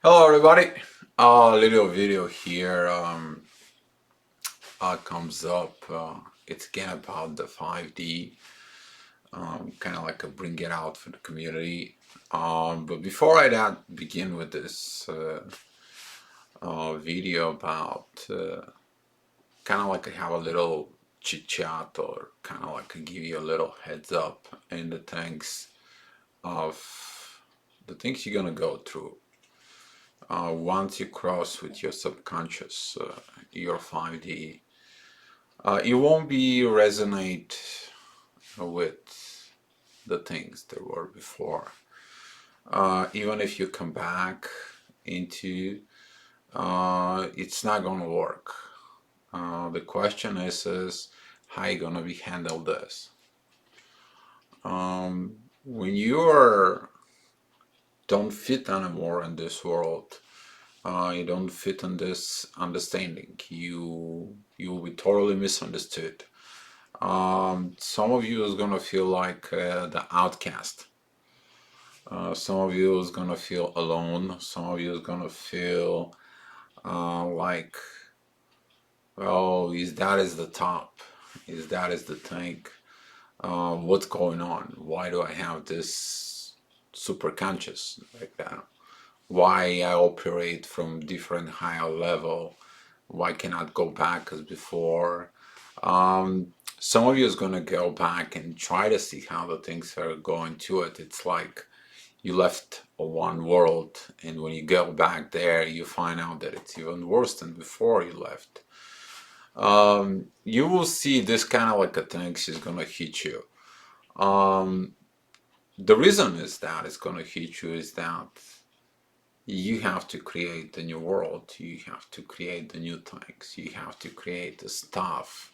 Hello everybody. A little video here comes up. It's again about the 5D, kind of like a bring it out for the community. But before I begin with this video about kind of like I have a little chit chat or kind of like give you a little heads up in the things you're gonna go through. Once you cross with your subconscious, your 5D, you won't be resonate with the things that were before. Even if you come back into, it's not gonna work. The question is how you gonna be handle this? When you are don't fit anymore in this world, you don't fit in this understanding. You'll be totally misunderstood. Some of you is gonna feel like the outcast. Some of you is gonna feel alone. Some of you is gonna feel like, well, is that is the top? Is that is the thing? What's going on? Why do I have this super conscious like that? Why I operate from different higher level? Why cannot go back as before? Some of you is gonna go back and try to see how the things are going to it. It's like you left a one world, and when you go back there, you find out that it's even worse than before you left. You will see this kind of like a thing is gonna hit you. Um, the reason is that it's gonna hit you is that you have to create the new world. You have to create the new things. You have to create the stuff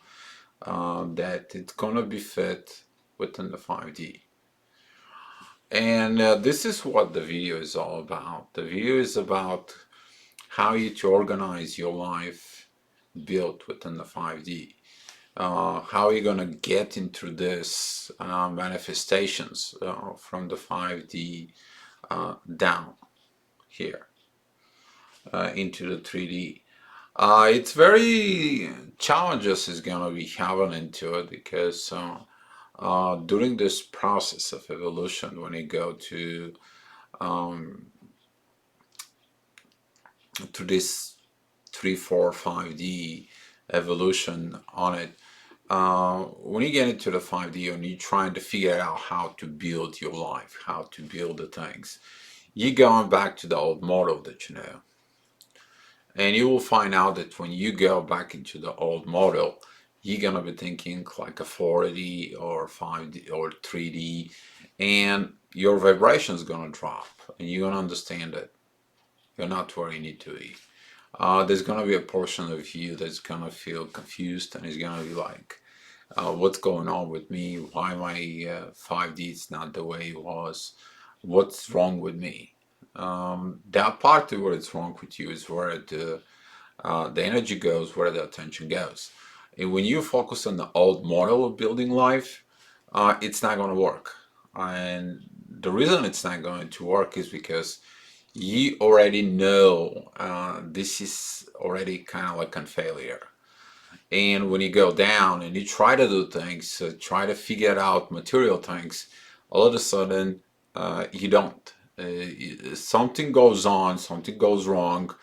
that it's gonna be fit within the 5D. And this is what the video is all about. The video is about how you to organize your life built within the 5D. How you're gonna get into this manifestations from the 5D down here into the 3D. It's very challenges is gonna be having into it because during this process of evolution, when you go um, to this 3, 4, 5D evolution on it, when you get into the 5D and you're trying to figure out how to build your life, how to build the things, you're going back to the old model that you know. And you will find out that when you go back into the old model, you're gonna be thinking like a 4D or 5D or 3D, and your vibration is gonna drop, and you're gonna understand that you're not where you need to be. There's gonna be a portion of you that's gonna feel confused and is gonna be like, what's going on with me? Why my 5D is not the way it was? What's wrong with me? That part of where it's wrong with you is where the energy goes, where the attention goes. And when you focus on the old model of building life, it's not going to work. And the reason it's not going to work is because you already know this is already kind of like a failure. And when you go down and you try to do things, try to figure out material things, all of a sudden you don't. Something goes on, something goes wrong,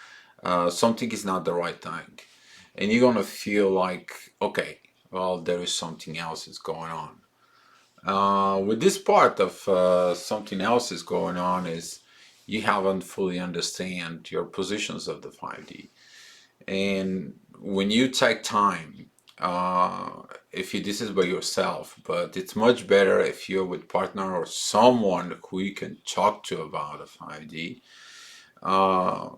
something is not the right thing. And you're gonna feel like, okay, well, there is something else is going on. With this part of something else is going on is you haven't fully understand your positions of the 5D. And when you take time, if you this is by yourself, but it's much better if you're with partner or someone who you can talk to about a 5D. Uh,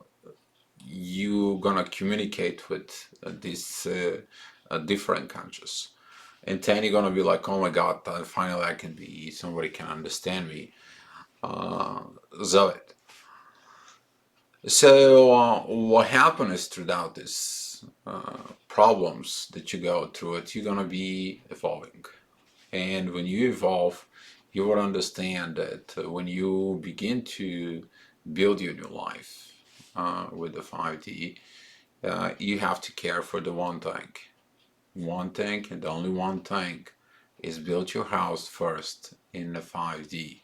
you gonna communicate with this different conscious, and then you're gonna be like, oh my god, finally I can be somebody can understand me. Zoe. So what happens throughout this problems that you go through it, you're gonna be evolving, and when you evolve, you will understand that when you begin to build your new life, with the 5D, you have to care for the one thing. One thing and only one thing is build your house first in the 5D.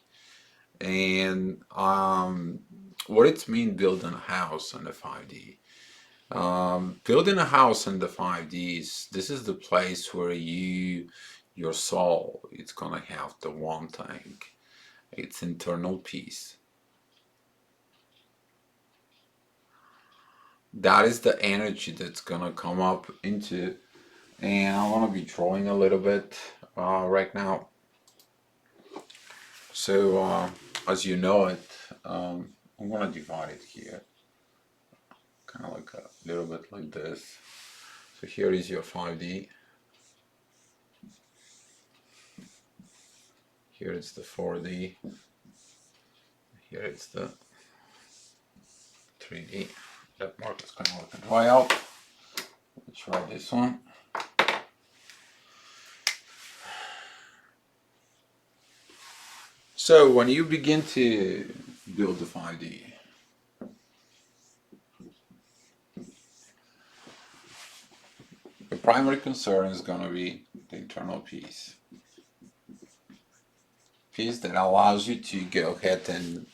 And what it means building a house in the 5D. Building a house in the 5Ds, this is the place where your soul, it's gonna have the one thing. It's internal peace. That is the energy that's gonna come up into, and I wanna be drawing a little bit right now. So as you know it, I'm gonna divide it here, kind of like a little bit like this. So here is your 5D. Here it's the 4D. Here it's the 3D. That mark is kind of like a dry out. Let's try this one. So when you begin to build the 5D, the primary concern is going to be the internal peace. Peace that allows you to go ahead and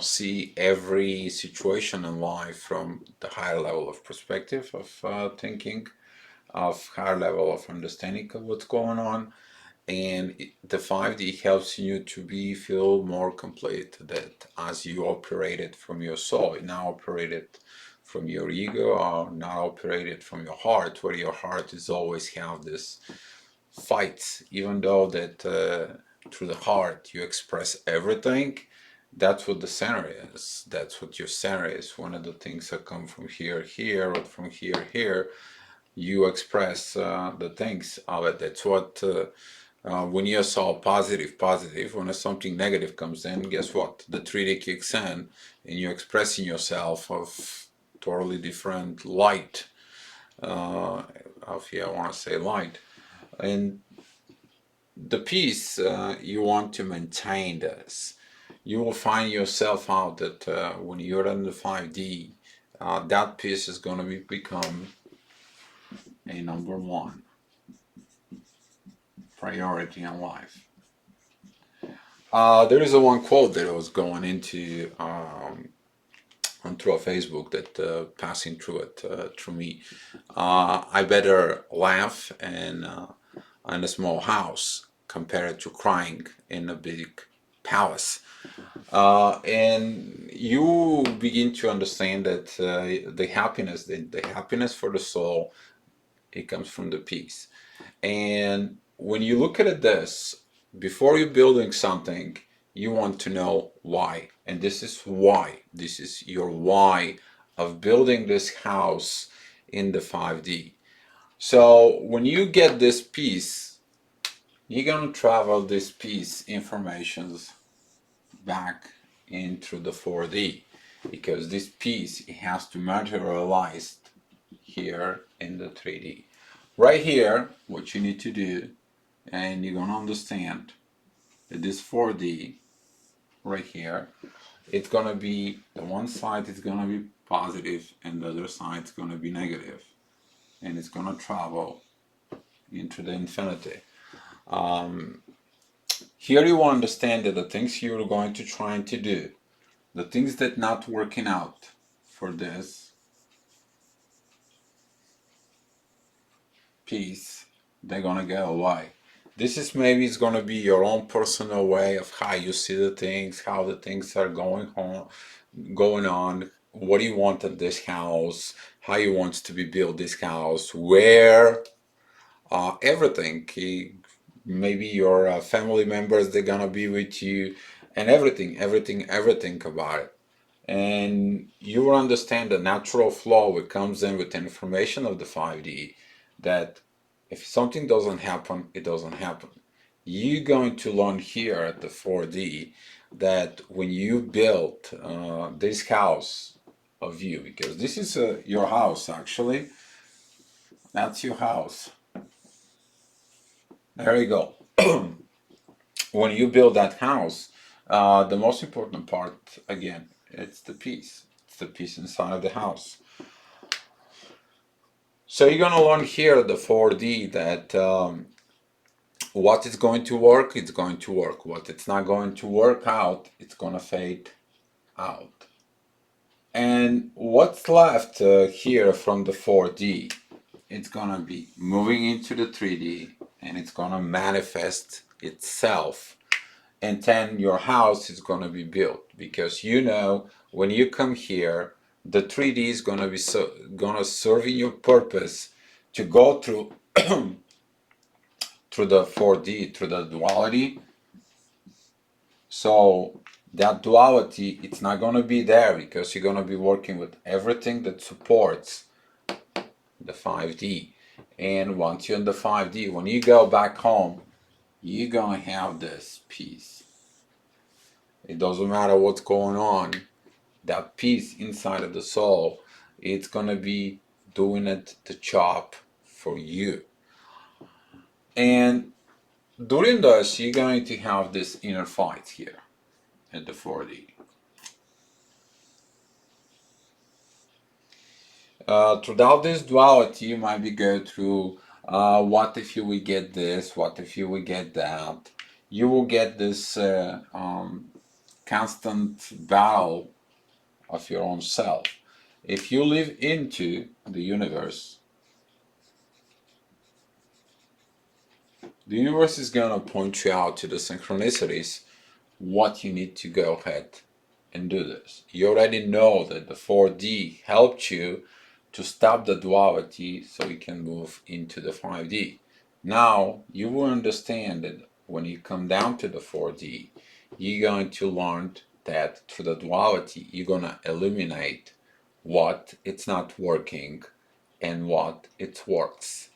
see every situation in life from the higher level of perspective of thinking, of higher level of understanding of what's going on. And the 5D helps you to feel more complete, that as you operate it from your soul, now operate it from your ego, or not operate it from your heart, where your heart is always have this fight, even though that through the heart you express everything. That's what the center is. That's what your center is. One of the things that come from here, or from here, you express the things of it. That's what when you saw positive, when something negative comes in, guess what? The 3D kicks in, and you're expressing yourself of totally different light. I want to say light, and the peace you want to maintain this. You will find yourself out that when you're in the 5D, that peace is going to become a number one priority in life. There is a one quote that I was going into through Facebook that passing through it through me. I better laugh in a small house compared to crying in a big palace. And you begin to understand that the happiness for the soul, it comes from the peace. And when you look at this, before you're building something, you want to know why. And this is why. This is your why of building this house in the 5D. So when you get this piece, you're going to travel this piece informations back into the 4D, because this piece, it has to materialize here in the 3D. Right here, what you need to do, and you're going to understand that this 4D right here, it's going to be, the one side is going to be positive and the other side is going to be negative, and it's going to travel into the infinity. Here you will understand that the things you're going to try to do, the things that not working out for this piece, they're going to go away. This is maybe it's going to be your own personal way of how you see the things, how the things are going on, what you want in this house, how you want to be built this house, where everything. Maybe your family members, they're gonna be with you, and everything about it. And you will understand the natural flow that comes in with the information of the 5D, that if something doesn't happen, it doesn't happen. You're going to learn here at the 4D that when you build this house of you, because this is your house actually, that's your house. There you go. When you build that house, the most important part, again, it's the peace. It's the piece inside of the house. So you're gonna learn here the 4D that what is going to work, it's going to work. What it's not going to work out, it's gonna fade out. And what's left here from the 4D, it's gonna be moving into the 3D, and it's gonna manifest itself. And then your house is gonna be built, because you know when you come here, the 3D is gonna be gonna serve your purpose to go through through the 4D, through the duality. So that duality, it's not going to be there, because you're going to be working with everything that supports the 5D. And once you're in the 5D, when you go back home, you're going to have this peace. It doesn't matter what's going on, that peace inside of the soul, it's going to be doing it the job for you. And during this, you're going to have this inner fight here at the 4D. Throughout this duality, you might be going through what if you will get this, what if you will get that. You will get this constant battle of your own self. If you live into the universe is going to point you out to the synchronicities, what you need to go ahead and do this. You already know that the 4D helped you to stop the duality so you can move into the 5D. Now you will understand that when you come down to the 4D, you're going to learn that through the duality, you're going to eliminate what it's not working and what it works.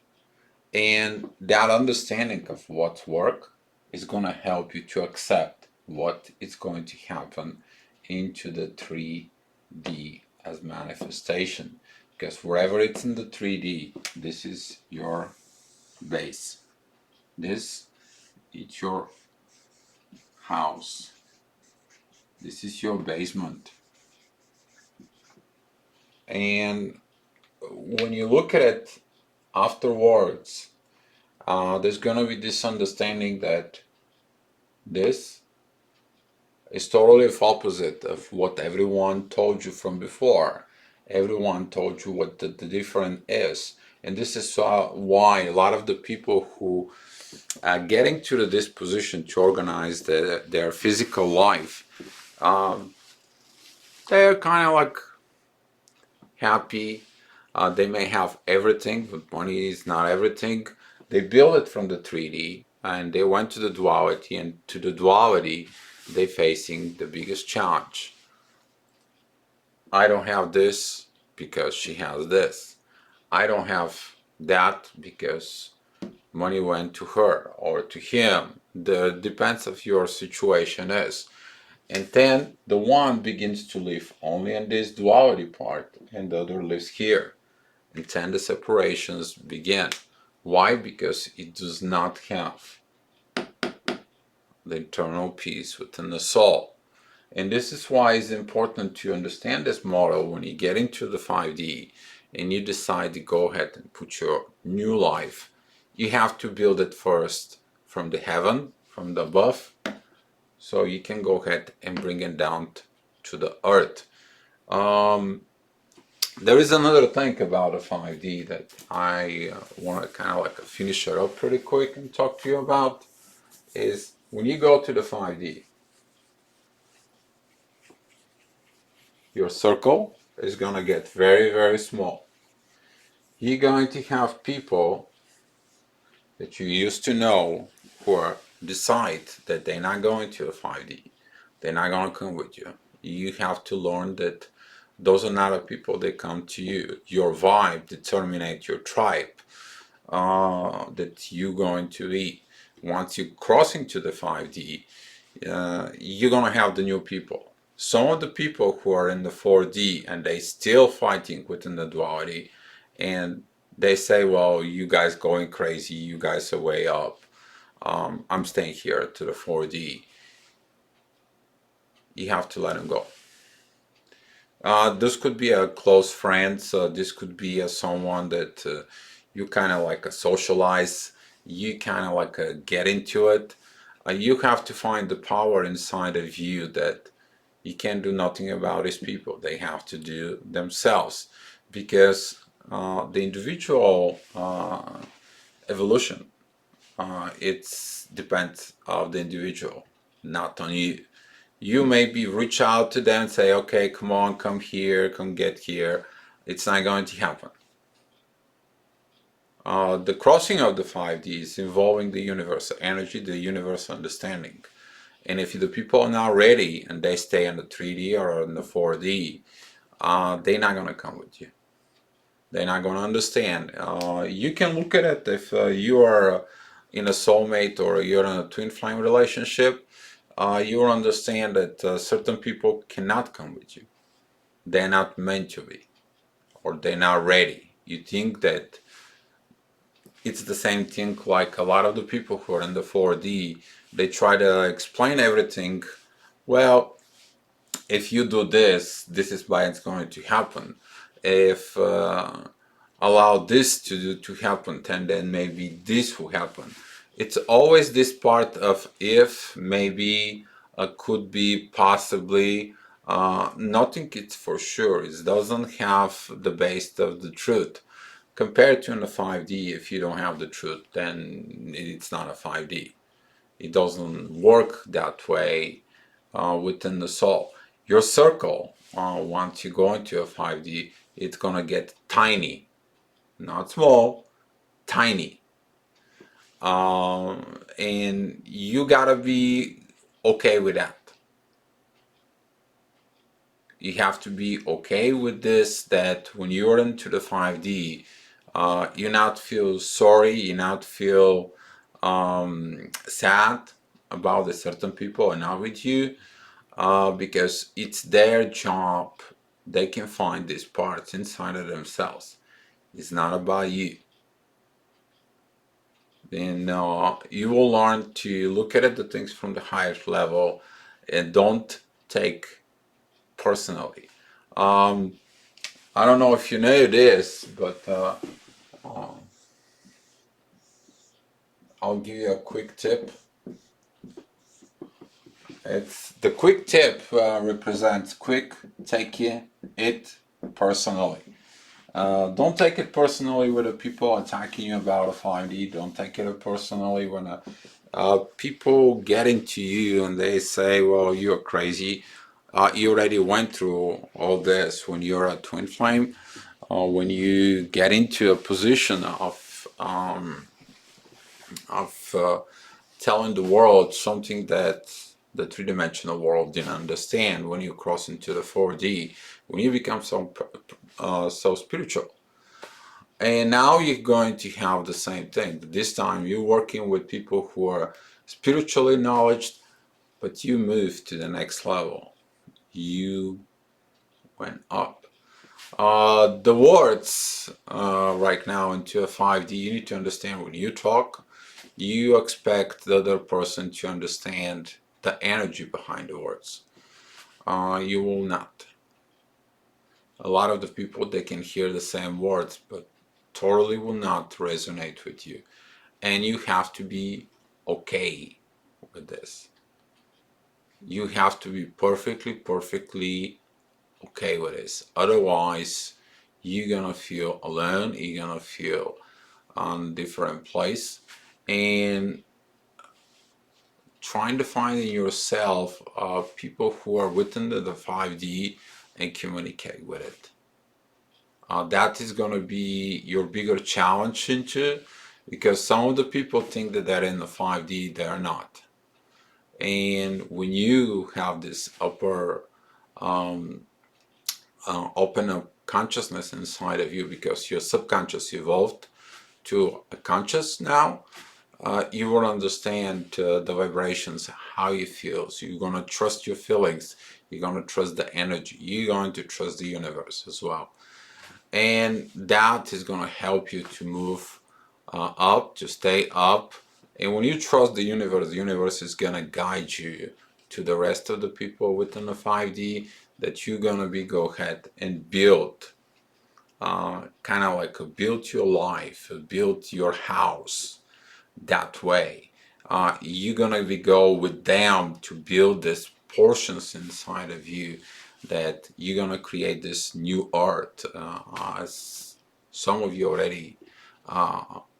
And that understanding of what's work is going to help you to accept what is going to happen into the 3D as manifestation. Because wherever it's in the 3D, this is your base. This is your house. This is your basement. And when you look at it afterwards, there's going to be this understanding that this is totally opposite of what everyone told you from before. Everyone told you what the difference is. And this is why a lot of the people who are getting to the disposition to organize their physical life, they're kind of like happy. They may have everything, but money is not everything. They build it from the 3D, and they went to the duality, and to the duality, they're facing the biggest challenge. I don't have this because she has this. I don't have that because money went to her or to him. The depends of your situation is. And then the one begins to live only in this duality part, and the other lives here. And then the separations begin. Why? Because it does not have the internal peace within the soul. And this is why it's important to understand this model when you get into the 5D and you decide to go ahead and put your new life. You have to build it first from the heaven, from the above, so you can go ahead and bring it down to the earth. There is another thing about a 5D that I want to kind of like finish it up pretty quick and talk to you about, is when you go to the 5D, your circle is going to get very, very small. You're going to have people that you used to know who are decide that they're not going to a 5D. They're not going to come with you. You have to learn that those are not the people that come to you. Your vibe determines your tribe that you're going to be. Once you cross into the 5D, you're going to have the new people. Some of the people who are in the 4D and they still fighting within the duality, and they say, well, you guys going crazy, you guys are way up, I'm staying here to the 4D. You have to let them go. This could be a close friend. So this could be someone that you kind of like socialize. You kind of like get into it. You have to find the power inside of you that you can't do nothing about these people. They have to do themselves because the individual evolution, it's depends of the individual, not on you. You maybe reach out to them and say, okay, come on, come here, come get here. It's not going to happen. The crossing of the 5D is involving the universal energy, the universal understanding. And if the people are not ready and they stay in the 3D or in the 4D, they're not going to come with you. They're not going to understand. You can look at it if you are in a soulmate or you're in a twin flame relationship, you will understand that certain people cannot come with you. They're not meant to be, or they're not ready. You think that it's the same thing like a lot of the people who are in the 4D, they try to explain everything. Well, if you do this, this is why it's going to happen. If allow this to happen, then maybe this will happen. It's always this part of if, maybe, could be, possibly. Nothing it's for sure. It doesn't have the base of the truth. Compared to in a 5D, if you don't have the truth, then it's not a 5D. It doesn't work that way within the soul. Your circle, once you go into a 5D, it's gonna get tiny, not small, tiny. And you gotta be okay with that. You have to be okay with this, that when you're into the 5D, you not feel sorry, you not feel sad about the certain people and not with you, because it's their job. They can find these parts inside of themselves. It's not about you. Then you will learn to look at the things from the highest level and don't take personally. Um, I don't know if you know this, but I'll give you a quick tip. It's the quick tip represents quick taking it personally. Don't take it personally when the people attacking you about a 5D. Don't take it personally when people get into you and they say, well, you're crazy. You already went through all this when you're a twin flame. When you get into a position of telling the world something that the three-dimensional world didn't understand, when you cross into the 4D, when you become so spiritual. And now you're going to have the same thing. This time you're working with people who are spiritually knowledge, but you move to the next level. You went up. The words right now into a 5D, you need to understand when you talk, you expect the other person to understand the energy behind the words. You will not. A lot of the people, they can hear the same words, but totally will not resonate with you. And you have to be okay with this. You have to be perfectly okay with this. Otherwise, you're gonna feel alone, you're gonna feel on different place, and trying to find in yourself people who are within the 5D and communicate with it. That is going to be your bigger challenge into, because some of the people think that they're in the 5D, they're not. And when you have this upper open up consciousness inside of you, because your subconscious evolved to a conscious now, you will understand the vibrations, how you feel. So you're going to trust your feelings, you're going to trust the energy, you're going to trust the universe as well. And that is going to help you to move up, to stay up. And when you trust the universe is going to guide you to the rest of the people within the 5D, that you're gonna be go ahead and build, kind of like build your life, build your house that way. You're gonna be go with them to build these portions inside of you, that you're gonna create this new art. As some of you already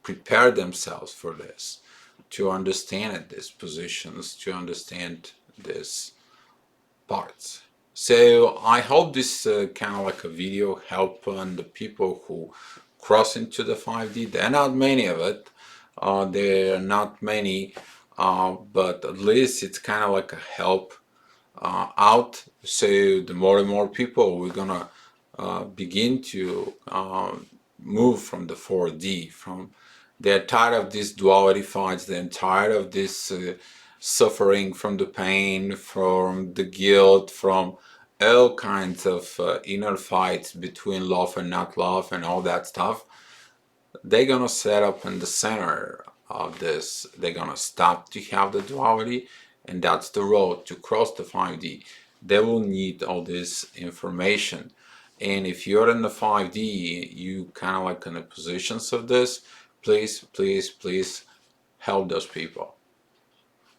prepare themselves for this, to understand these positions, to understand these parts. So I hope this kind of like a video help on the people who cross into the 5D. There are not many of it. There are not many, but at least it's kind of like a help out. So the more and more people, we're gonna begin to move from the 4D. From they're tired of these duality fights. They're tired of this suffering, from the pain, from the guilt, from all kinds of inner fights between love and not love, and all that stuff. They're gonna set up in the center of this. They're gonna stop to have the duality, and that's the road to cross the 5D. They will need all this information. And if you're in the 5D, you kind of like in the positions of this, please, please, please help those people.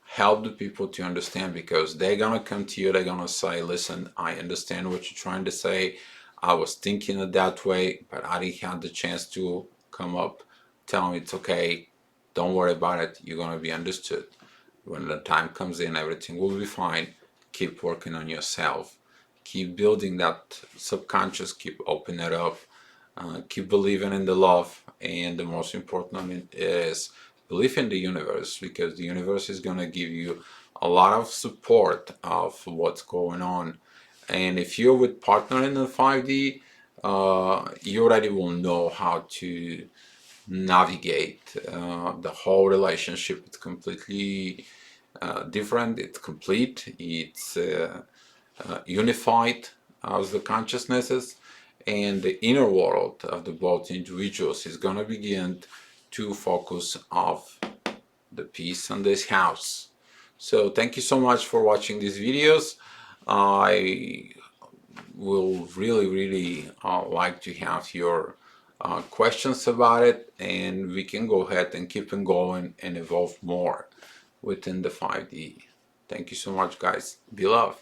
Help the people to understand, because they're gonna come to you, they're gonna say, listen, I understand what you're trying to say. I was thinking it that way, but I didn't have the chance to come up. Tell me it's okay. Don't worry about it. You're gonna be understood. When the time comes in, everything will be fine. Keep working on yourself. Keep building that subconscious. Keep opening it up. Keep believing in the love. And the most important is believe in the universe, because the universe is going to give you a lot of support of what's going on. And if you're with partner in the 5D, you already will know how to navigate the whole relationship. It's completely different, it's complete, it's unified as the consciousnesses, and the inner world of the both individuals is going to begin to focus of the peace in this house. So thank you so much for watching these videos. I will really like to have your questions about it, and we can go ahead and keep on going and evolve more within the 5D. Thank you so much, guys. Be love.